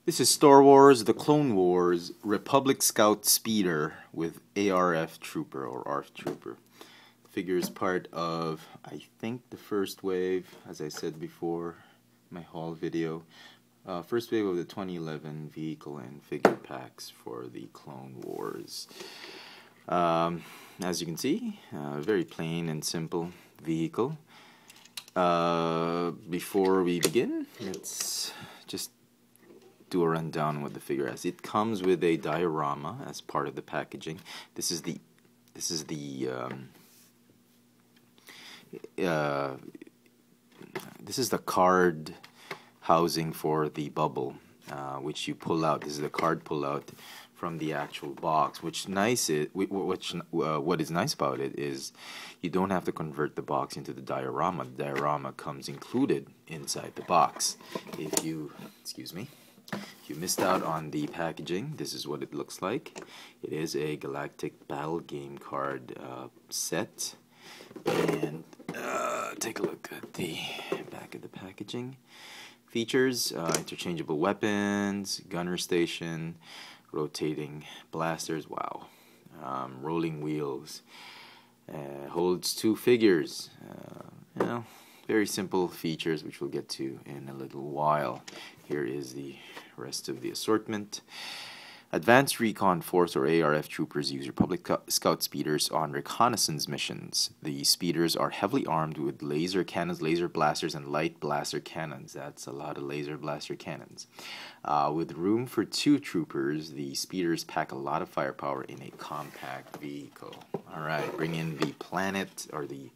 This is Star Wars The Clone Wars Republic Scout Speeder with ARF Trooper or ARF Trooper. The figure is part of, I think, the first wave, as I said before, my haul video. First wave of the 2011 vehicle and figure packs for the Clone Wars. As you can see, very plain and simple vehicle. Before we begin, let's just do a rundown on what the figure has. It comes with a diorama as part of the packaging. This is the card housing for the bubble, which you pull out. This is the card pull out from the actual box. What is nice about it is you don't have to convert the box into the diorama. The diorama comes included inside the box. If you missed out on the packaging, this is what it looks like. It is a Galactic Battle Game card set. And take a look at the back of the packaging. Features: interchangeable weapons, gunner station, rotating blasters, wow, rolling wheels, holds 2 figures. Very simple features, which we'll get to in a little while. Here is the rest of the assortment. Advanced Recon Force or ARF troopers use Republic Scout speeders on reconnaissance missions. The speeders are heavily armed with laser cannons, laser blasters, and light blaster cannons. That's a lot of laser blaster cannons. With room for 2 troopers, the speeders pack a lot of firepower in a compact vehicle. Alright, bring in the planet, or the...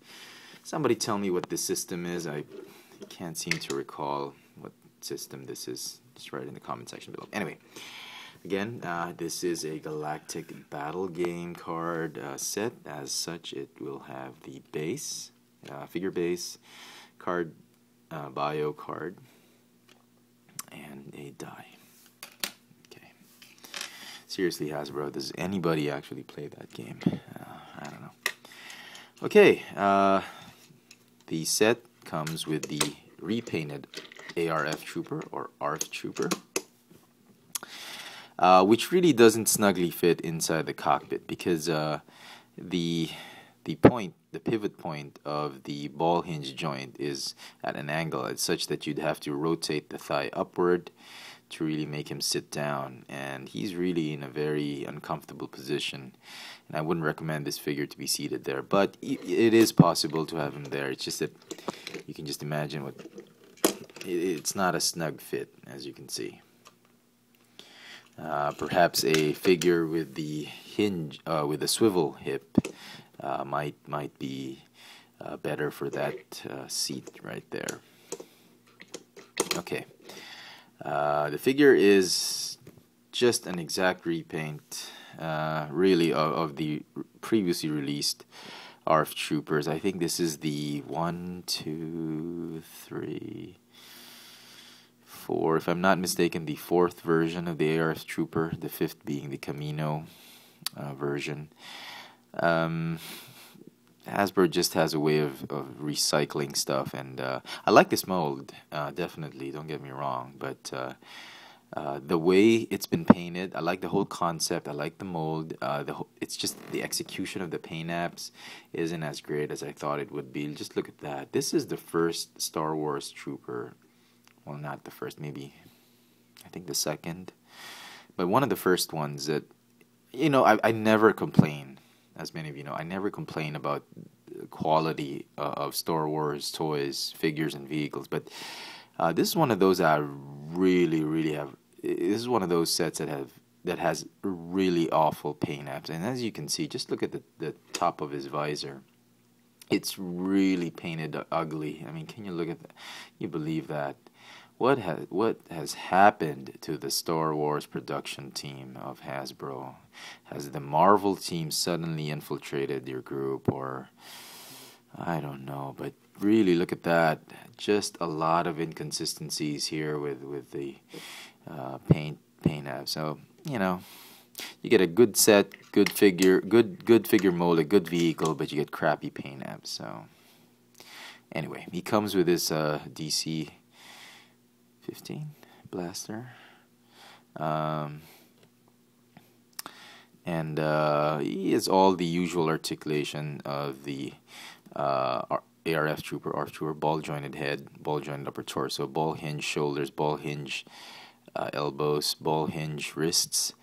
Somebody tell me what this system is. I can't seem to recall what system this is. Just write it in the comment section below. Anyway, again, this is a Galactic Battle Game card set. As such, it will have the base, figure base, card, bio card, and a die. Okay. Seriously, Hasbro, does anybody actually play that game? I don't know. Okay, the set comes with the repainted ARF Trooper or ARF Trooper, which really doesn't snugly fit inside the cockpit because the pivot point of the ball hinge joint is at an angle. It's such that you'd have to rotate the thigh upward to really make him sit down, and he's really in a very uncomfortable position, and I wouldn't recommend this figure to be seated there, but it is possible to have him there. It's just that you can just imagine it's not a snug fit, as you can see. Perhaps a figure with the hinge, with a swivel hip, might be better for that seat right there. Okay. The figure is just an exact repaint, really, of the previously released ARF Troopers. I think this is the 1, 2, 3, 4, if I'm not mistaken, the 4th version of the ARF Trooper, the 5th being the Camino version. Hasbro just has a way of recycling stuff, and I like this mold, definitely, don't get me wrong, but the way it's been painted, I like the whole concept, I like the mold. It's just the execution of the paint apps isn't as great as I thought it would be. Just look at that. This is the first Star Wars Trooper, well, not the first, maybe, I think the second, but one of the first ones that, I never complain. As many of you know, I never complain about the quality of Star Wars toys, figures, and vehicles. But this is one of those that I really have. This is one of those sets that has really awful paint apps. And as you can see, just look at the top of his visor. It's really painted ugly. I mean, can you look at that? You believe that? What has happened to the Star Wars production team of Hasbro? Has the Marvel team suddenly infiltrated your group, or I don't know, but really look at that. Just a lot of inconsistencies here with the paint app. So, you get a good set, good figure, good figure mold, a good vehicle, but you get crappy paint apps. So anyway, he comes with this DC 15 blaster. Um, and he has all the usual articulation of the ARF trooper, ARF trooper: ball jointed head, ball jointed upper torso, ball hinge shoulders, ball hinge elbows, ball hinge wrists.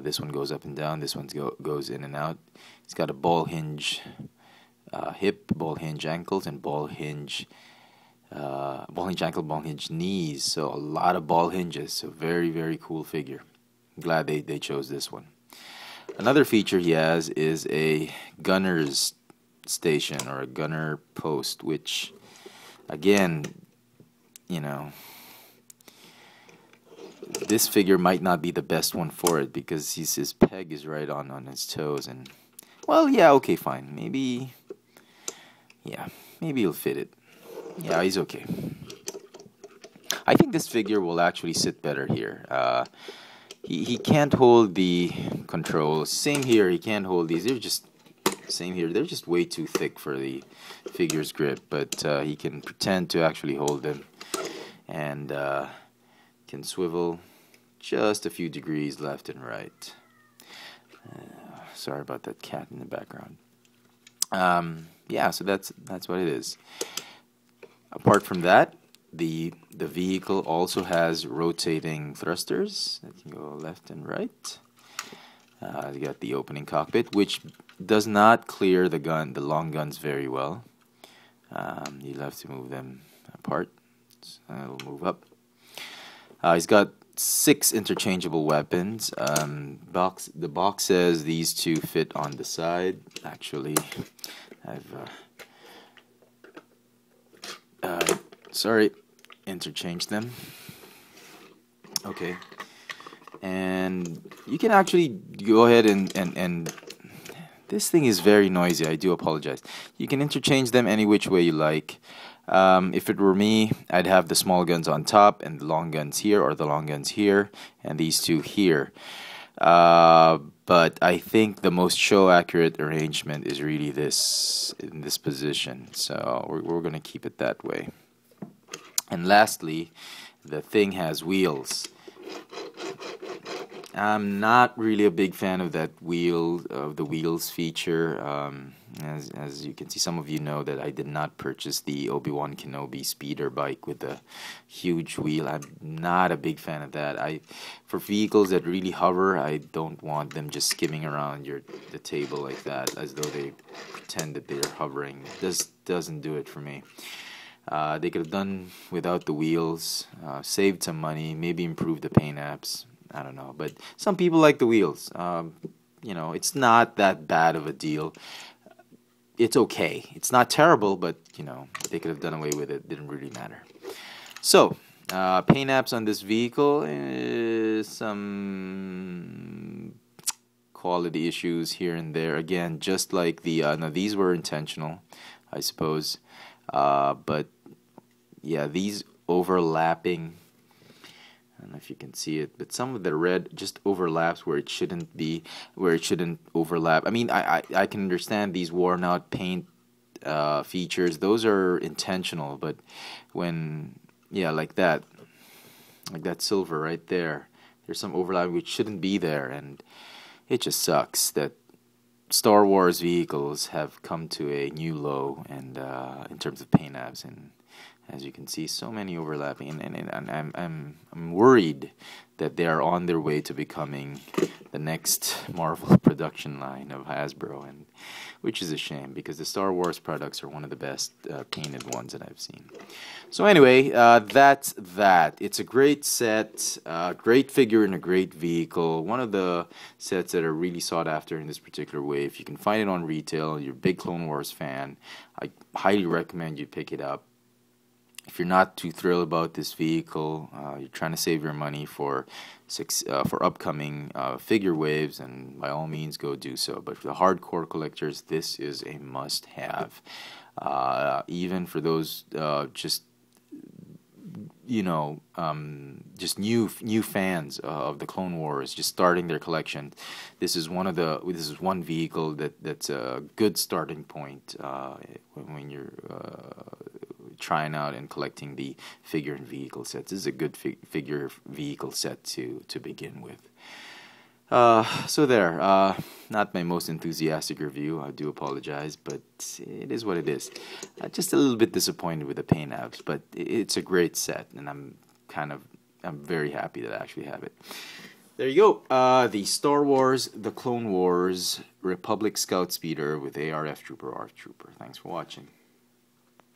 This one goes up and down. This one goes in and out. It's got a ball hinge hip, ball hinge ankles, and ball hinge ankle, ball hinge knees. So a lot of ball hinges. So very, very cool figure. I'm glad they chose this one. Another feature he has is a gunner's station, or a gunner post, which, again, you know, this figure might not be the best one for it, because his peg is right on his toes, and, well, yeah, okay, fine, maybe he'll fit it. Yeah, he's okay. I think this figure will actually sit better here. He can't hold the controls. Same here, he can't hold these. They're just, same here, they're just way too thick for the figure's grip, but he can pretend to actually hold them, and can swivel just a few degrees left and right. Sorry about that cat in the background. Yeah, so that's what it is. Apart from that, the vehicle also has rotating thrusters that can go left and right. You got the opening cockpit, which does not clear the long guns very well. You'll have to move them apart. So it'll move up. He's got 6 interchangeable weapons. The box says these 2 fit on the side. Actually, I've interchanged them. Okay. And you can actually go ahead and this thing is very noisy. I do apologize. You can interchange them any which way you like. If it were me, I'd have the small guns on top and the long guns here, or the long guns here, and these 2 here. But I think the most show accurate arrangement is really this, in this position. So we're going to keep it that way. And lastly, the thing has wheels. I'm not really a big fan of that the wheels feature. As you can see, some of you know that I did not purchase the Obi-Wan Kenobi speeder bike with the huge wheel. I'm not a big fan of that. For vehicles that really hover, I don't want them just skimming around the table like that, as though they pretend that they're hovering. This doesn't do it for me. They could have done without the wheels, saved some money, maybe improved the paint apps. I don't know, but some people like the wheels. You know, it's not that bad of a deal. It's okay. It's not terrible, but, you know, they could have done away with it. Didn't really matter. So, paint apps on this vehicle, some quality issues here and there. Again, just like the, now these were intentional, I suppose. But, yeah, these overlapping, I don't know if you can see it, but some of the red just overlaps where it shouldn't be, where it shouldn't overlap. I mean, I can understand these worn out paint features. Those are intentional, but when, yeah, like that silver right there, there's some overlap which shouldn't be there, and it just sucks that Star Wars vehicles have come to a new low, and in terms of paint apps, and as you can see, so many overlapping, and I'm worried that they are on their way to becoming the next Marvel production line of Hasbro, and which is a shame, because the Star Wars products are one of the best painted ones that I've seen. So anyway, that's that. It's a great set, great figure in a great vehicle. One of the sets that are really sought after in this particular way. If you can find it on retail, you're a big Clone Wars fan, I highly recommend you pick it up. If you're not too thrilled about this vehicle, you're trying to save your money for upcoming figure waves, and by all means go do so. But for the hardcore collectors, this is a must-have. Even for those just new fans of the Clone Wars, just starting their collection, this is one vehicle that's a good starting point when you're trying out and collecting the figure and vehicle sets. This is a good figure vehicle set to begin with. So there, not my most enthusiastic review, I do apologize, but it is what it is. Just a little bit disappointed with the paint apps, but it's a great set, and I'm very happy that I actually have it. There you go, the Star Wars, the Clone Wars, Republic Scout Speeder with ARF Trooper, ARF Trooper. Thanks for watching.